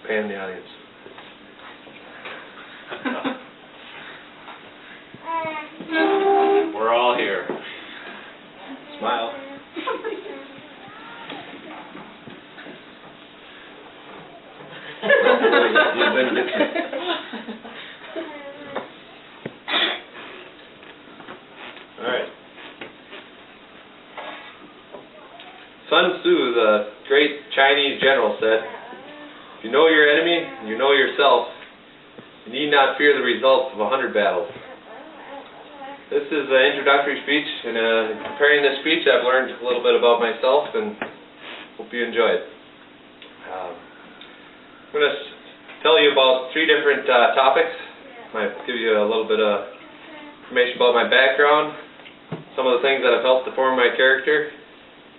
pan the audience. We're all here. Smile. You've been missing. Alright. Sun Tzu, the great Chinese general, said, "If you know your enemy, you know yourself. You need not fear the results of 100 battles." This is an introductory speech, and in preparing this speech I've learned a little bit about myself, and hope you enjoy it. I'm going to tell you about 3 different topics. I might give you a little bit of information about my background, some of the things that have helped to form my character,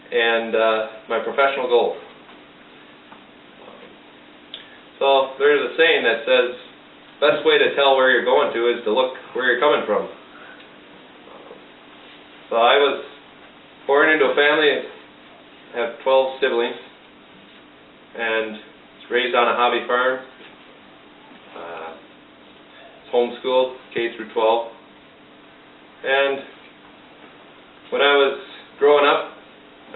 and my professional goals. So there's a saying that says, best way to tell where you're going to is to look where you're coming from. So I was born into a family, I have 12 siblings, and was raised on a hobby farm, homeschooled, K through 12. And when I was growing up,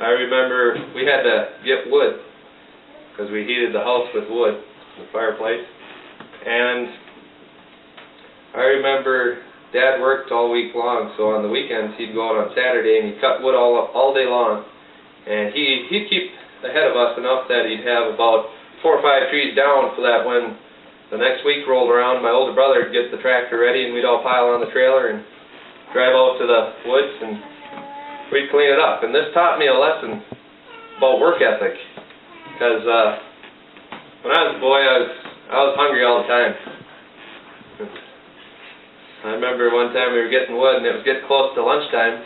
I remember we had to get wood, because we heated the house with wood, the fireplace. And I remember Dad worked all week long, so on the weekends he'd go out on Saturday and he'd cut wood all day long. And he'd keep ahead of us enough that he'd have about 4 or 5 trees down, so that when the next week rolled around, my older brother would get the tractor ready and we'd all pile on the trailer and drive out to the woods and we'd clean it up. And this taught me a lesson about work ethic, because when I was a boy I was hungry all the time. I remember one time we were getting wood and it was getting close to lunchtime,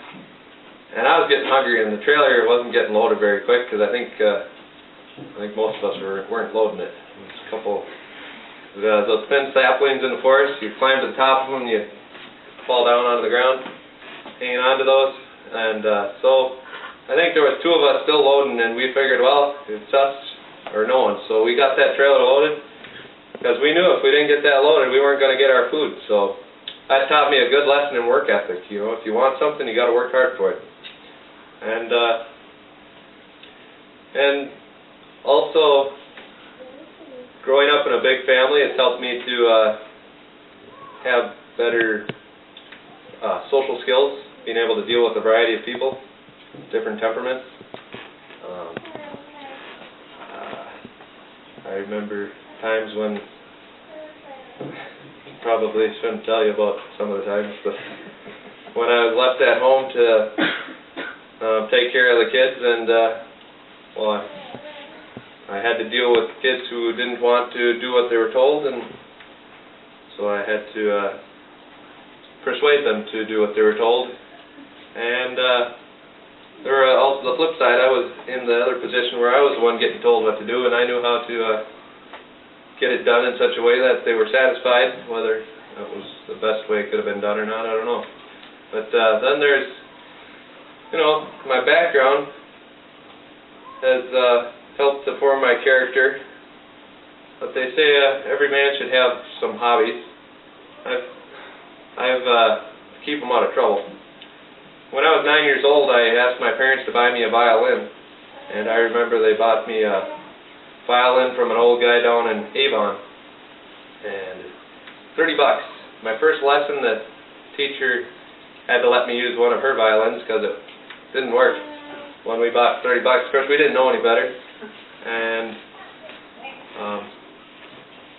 and I was getting hungry, and the trailer wasn't getting loaded very quick, because I think most of us weren't loading it. There was a couple of those thin saplings in the forest. You climb to the top of them, you fall down onto the ground, hanging on to those, and so I think there was 2 of us still loading, and we figured, well, it's us or no one. So we got that trailer loaded, because we knew if we didn't get that loaded, we weren't going to get our food. So that taught me a good lesson in work ethic. You know, if you want something, you got to work hard for it. And also, growing up in a big family has helped me to have better social skills, being able to deal with a variety of people, different temperaments. I remember times when, probably shouldn't tell you about some of the times, but when I was left at home to take care of the kids, and well, I had to deal with kids who didn't want to do what they were told, and so I had to persuade them to do what they were told. And there were also the flip side. I was in the other position where I was the one getting told what to do, and I knew how to get it done in such a way that they were satisfied. Whether that was the best way it could have been done or not, I don't know. But then there's, you know, my background has helped to form my character. But they say every man should have some hobbies. I've keep them out of trouble. When I was 9 years old, I asked my parents to buy me a violin, and I remember they bought me a violin from an old guy down in Avon, and $30. My first lesson, the teacher had to let me use one of her violins because it didn't work. When we bought $30, of course we didn't know any better, and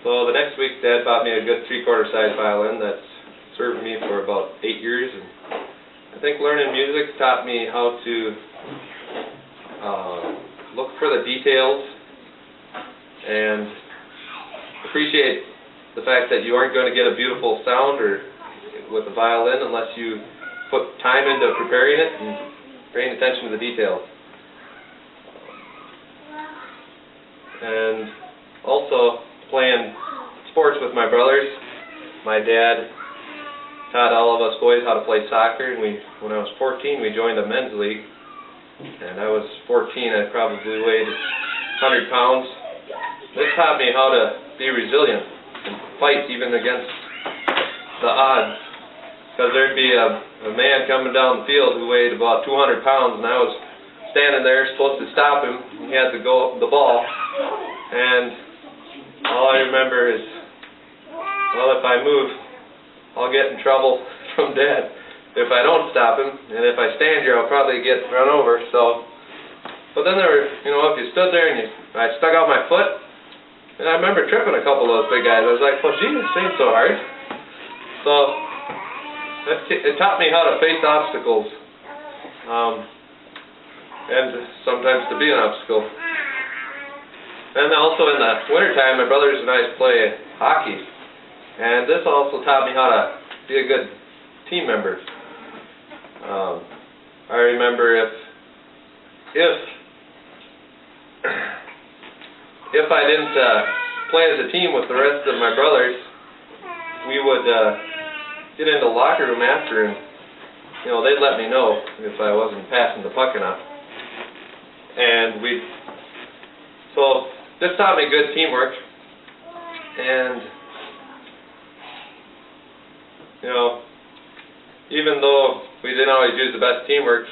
so the next week Dad bought me a good 3/4 size violin that's served me for about 8 years, and I think learning music taught me how to look for the details and appreciate the fact that you aren't going to get a beautiful sound or with a violin unless you put time into preparing it and paying attention to the details. And also playing sports with my brothers. My dad taught all of us boys how to play soccer, and when I was 14 we joined a men's league, and I was 14. I probably weighed 100 pounds, this taught me how to be resilient and fight even against the odds. Because there'd be a man coming down the field who weighed about 200 pounds, and I was standing there supposed to stop him. He had to go up the ball, and all I remember is, well, if I move, I'll get in trouble from Dad if I don't stop him, and if I stand here, I'll probably get run over. So, but then there were, you know, if you stood there and I stuck out my foot, and I remember tripping a couple of those big guys. I was like, well, Jesus, this ain't so hard. So it taught me how to face obstacles, and sometimes to be an obstacle. And also in the wintertime, my brothers and I play hockey, and this also taught me how to be a good team member. I remember if I didn't play as a team with the rest of my brothers, we would get into the locker room after, and you know, they'd let me know if I wasn't passing the puck enough. And so this taught me good teamwork, and you know, even though we didn't always use the best teamwork,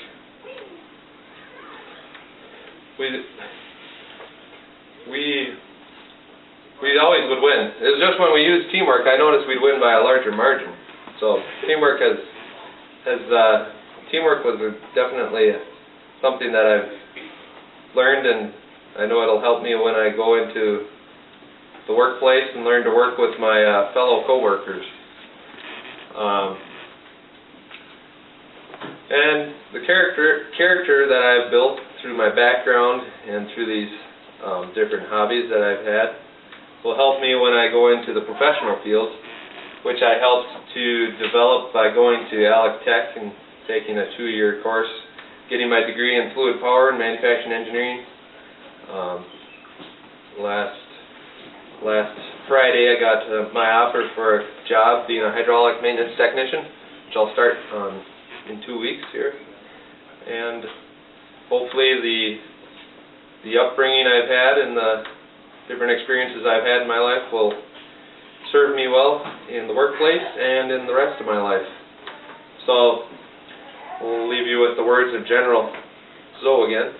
we always would win. It was just when we used teamwork, I noticed we'd win by a larger margin. So teamwork was definitely something that I've learned, and I know it'll help me when I go into the workplace and learn to work with my fellow coworkers. And the character that I've built through my background and through these different hobbies that I've had will help me when I go into the professional field, which I helped to develop by going to Alec Tech and taking a 2-year course, getting my degree in fluid power and manufacturing engineering. Last Friday I got my offer for a job being a hydraulic maintenance technician, which I'll start in 2 weeks here. And hopefully the upbringing I've had and the different experiences I've had in my life will serve me well in the workplace and in the rest of my life. So we'll leave you with the words of General Zoe again.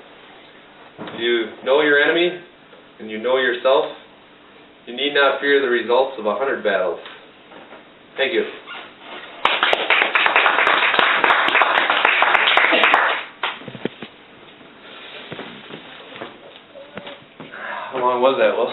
You know your enemy and you know yourself. You need not fear the results of 100 battles. Thank you. How long was that, Will?